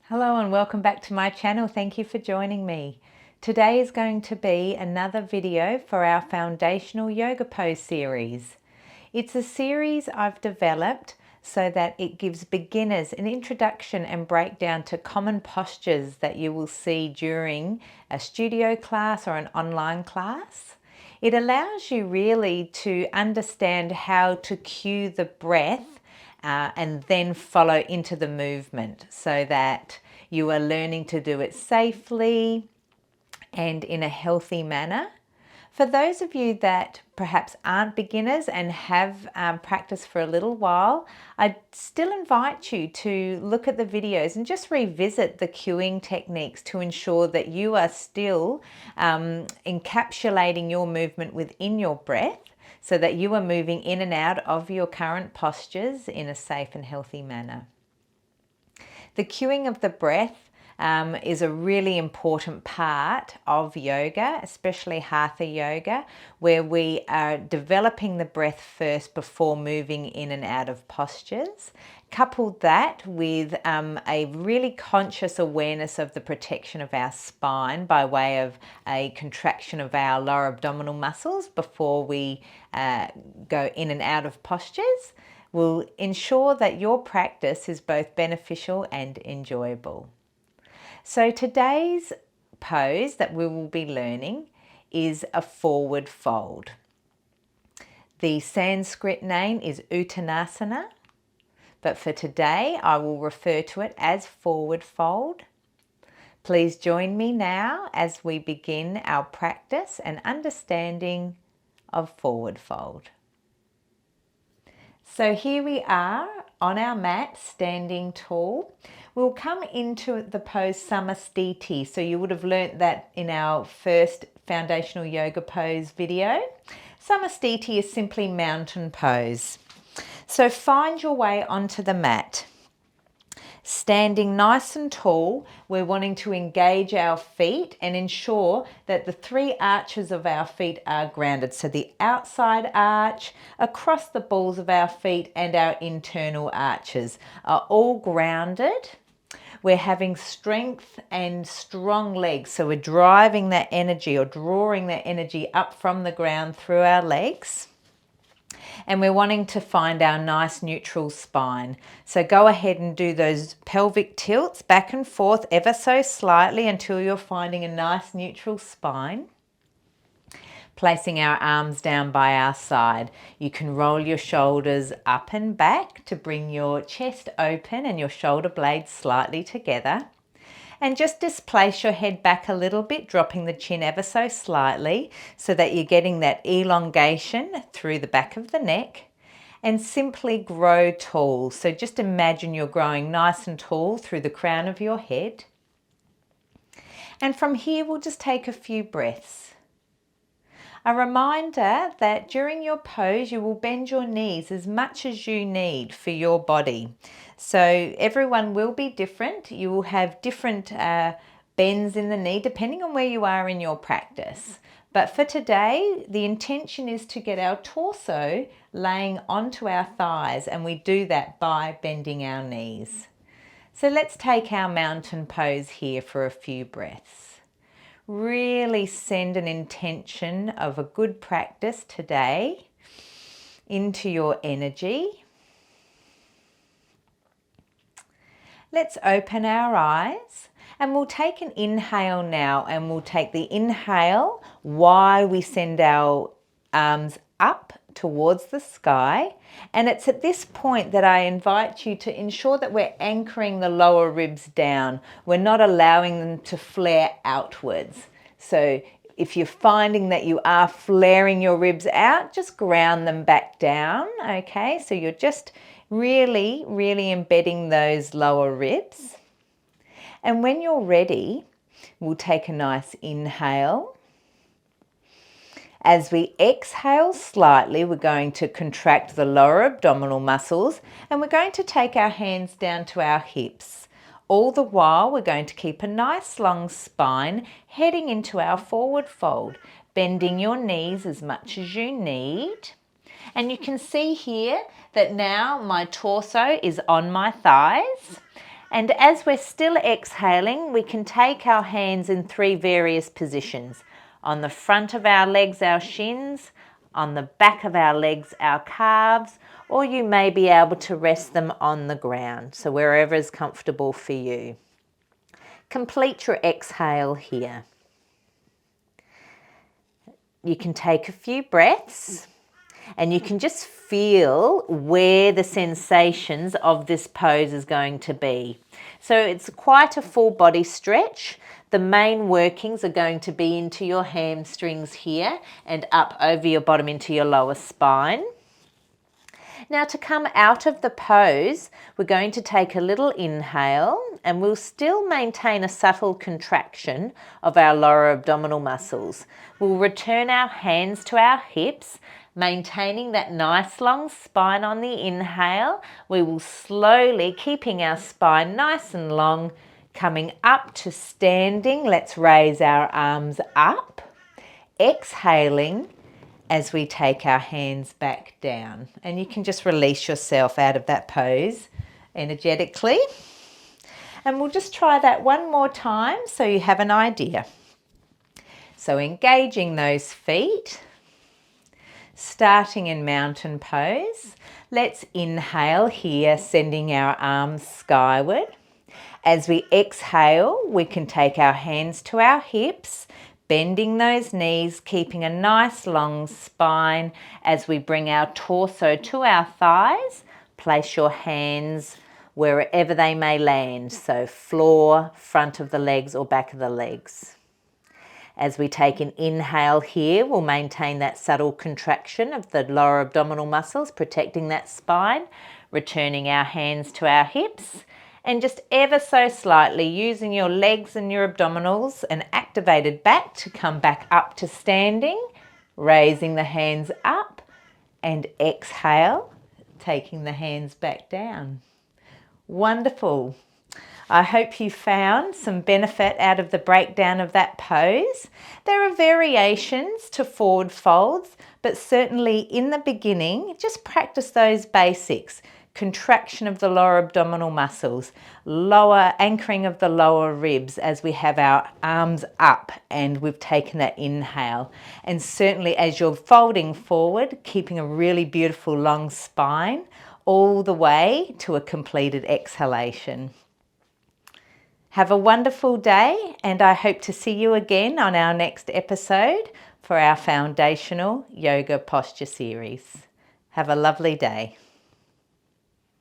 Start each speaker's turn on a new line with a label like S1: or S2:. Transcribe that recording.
S1: Hello and welcome back to my channel. Thank you for joining me. Today is going to be another video for our foundational yoga pose series. It's a series I've developed so that it gives beginners an introduction and breakdown to common postures that you will see during a studio class or an online class. It allows you really to understand how to cue the breath and then follow into the movement so that you are learning to do it safely and in a healthy manner. For those of you that perhaps aren't beginners and have practiced for a little while, I still invite you to look at the videos and just revisit the cueing techniques to ensure that you are still encapsulating your movement within your breath, so that you are moving in and out of your current postures in a safe and healthy manner. The cueing of the breath is a really important part of yoga, especially Hatha yoga, where we are developing the breath first before moving in and out of postures. Couple that with a really conscious awareness of the protection of our spine by way of a contraction of our lower abdominal muscles before we go in and out of postures will ensure that your practice is both beneficial and enjoyable. So today's pose that we will be learning is a forward fold. The Sanskrit name is Uttanasana, but for today I will refer to it as forward fold. Please join me now as we begin our practice and understanding of forward fold. So here we are on our mat, standing tall. We'll come into the pose Samastiti. So you would have learnt that in our first foundational yoga pose video. Samastiti is simply mountain pose. So find your way onto the mat. Standing nice and tall, we're wanting to engage our feet and ensure that the three arches of our feet are grounded. So the outside arch, across the balls of our feet, and our internal arches are all grounded. We're having strength and strong legs. So we're driving that energy or drawing that energy up from the ground through our legs. And we're wanting to find our nice neutral spine. So go ahead and do those pelvic tilts back and forth ever so slightly until you're finding a nice neutral spine. Placing our arms down by our side. You can roll your shoulders up and back to bring your chest open and your shoulder blades slightly together. And just displace your head back a little bit, dropping the chin ever so slightly so that you're getting that elongation through the back of the neck. And simply grow tall. So just imagine you're growing nice and tall through the crown of your head. And from here, we'll just take a few breaths. A reminder that during your pose, you will bend your knees as much as you need for your body. So everyone will be different. You will have different bends in the knee depending on where you are in your practice. But for today, the intention is to get our torso laying onto our thighs, and we do that by bending our knees. So let's take our mountain pose here for a few breaths. Really send an intention of a good practice today into your energy. Let's open our eyes and we'll take an inhale now, and we'll take the inhale while we send our arms up towards the sky. And it's at this point that I invite you to ensure that we're anchoring the lower ribs down. We're not allowing them to flare outwards. So if you're finding that you are flaring your ribs out, just ground them back down, okay? So you're just really, really embedding those lower ribs. And when you're ready, we'll take a nice inhale. As we exhale slightly, we're going to contract the lower abdominal muscles, and we're going to take our hands down to our hips. All the while, we're going to keep a nice long spine heading into our forward fold, bending your knees as much as you need. And you can see here that now my torso is on my thighs. And as we're still exhaling, we can take our hands in 3 various positions. On the front of our legs, our shins, on the back of our legs, our calves, or you may be able to rest them on the ground, so wherever is comfortable for you. Complete your exhale here. You can take a few breaths and you can just feel where the sensations of this pose is going to be. So it's quite a full body stretch. The main workings are going to be into your hamstrings here and up over your bottom into your lower spine. Now to come out of the pose, we're going to take a little inhale and we'll still maintain a subtle contraction of our lower abdominal muscles. We'll return our hands to our hips, maintaining that nice long spine on the inhale. We will slowly, keeping our spine nice and long, coming up to standing. Let's raise our arms up, exhaling as we take our hands back down. And you can just release yourself out of that pose energetically. And we'll just try that one more time so you have an idea. So engaging those feet, starting in mountain pose. Let's inhale here, sending our arms skyward. As we exhale, we can take our hands to our hips, bending those knees, keeping a nice long spine as we bring our torso to our thighs. Place your hands wherever they may land, so floor, front of the legs or back of the legs. As we take an inhale here, we'll maintain that subtle contraction of the lower abdominal muscles, protecting that spine, returning our hands to our hips, and just ever so slightly using your legs and your abdominals and activated back to come back up to standing, raising the hands up and exhale, taking the hands back down. Wonderful. I hope you found some benefit out of the breakdown of that pose. There are variations to forward folds, but certainly in the beginning, just practice those basics. Contraction of the lower abdominal muscles, lower anchoring of the lower ribs as we have our arms up and we've taken that inhale. And certainly as you're folding forward, keeping a really beautiful long spine all the way to a completed exhalation. Have a wonderful day, and I hope to see you again on our next episode for our foundational yoga posture series. Have a lovely day.